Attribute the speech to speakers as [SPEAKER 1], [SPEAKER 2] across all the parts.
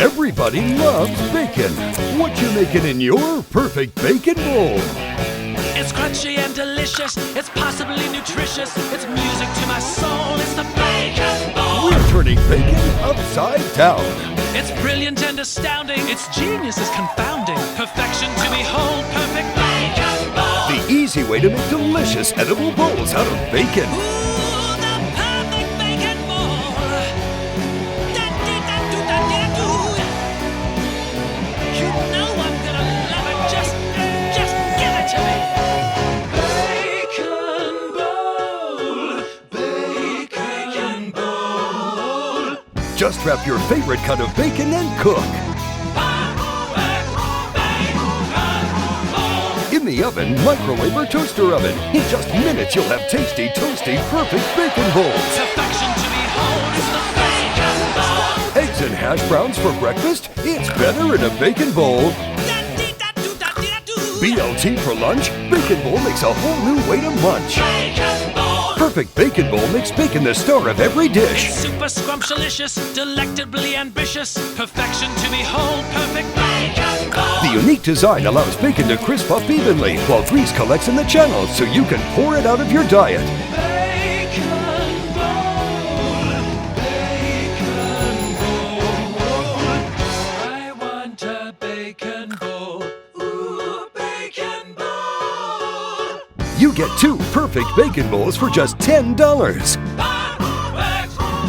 [SPEAKER 1] Everybody loves bacon. What you making in your perfect bacon bowl?
[SPEAKER 2] It's crunchy and delicious. It's possibly nutritious. It's music to my soul. It's the bacon bowl.
[SPEAKER 1] We're turning bacon upside down.
[SPEAKER 2] It's brilliant and astounding. Its genius is confounding. Perfection to behold. Perfect bacon bowl.
[SPEAKER 1] The easy way to make delicious edible bowls out of bacon.
[SPEAKER 2] Ooh, the perfect bacon bowl. Da-dee-da-doo-da-dee-da-doo. You know I'm gonna love it. Just give it to me. Bacon bowl.
[SPEAKER 1] Just wrap your favorite cut of bacon and cook. In the oven, microwave or toaster oven. In just minutes, you'll have tasty, toasty, perfect bacon bowls.
[SPEAKER 2] Perfection to behold. It's the bacon bowl.
[SPEAKER 1] Eggs and hash browns for breakfast? It's better in a bacon bowl.
[SPEAKER 2] Da-dee-da-doo-da-dee-da-doo.
[SPEAKER 1] BLT for lunch? Bacon bowl makes a whole new way to munch.
[SPEAKER 2] Bacon bowl.
[SPEAKER 1] Perfect bacon bowl makes bacon the star of every dish.
[SPEAKER 2] Super scrumptious, delectably ambitious. Perfection to behold. Perfect bacon bowl.
[SPEAKER 1] The unique design allows bacon to crisp up evenly while grease collects in the channels so you can pour it out of your diet.
[SPEAKER 2] Bacon bowl. Bacon bowl. I want a bacon bowl. Ooh, bacon bowl.
[SPEAKER 1] You get 2 perfect bacon bowls for just $10.
[SPEAKER 2] Perfect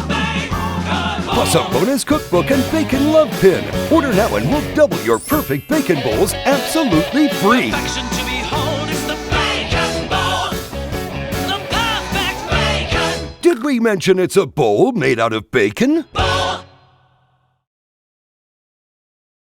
[SPEAKER 2] bacon bowl.
[SPEAKER 1] Plus a bonus cookbook and bacon love pin. Order now and we'll double your perfect bacon bowls absolutely free.
[SPEAKER 2] Perfection to behold. It's the bacon bowl. The perfect bacon
[SPEAKER 1] Did we mention it's a bowl made out of bacon?
[SPEAKER 2] bowl.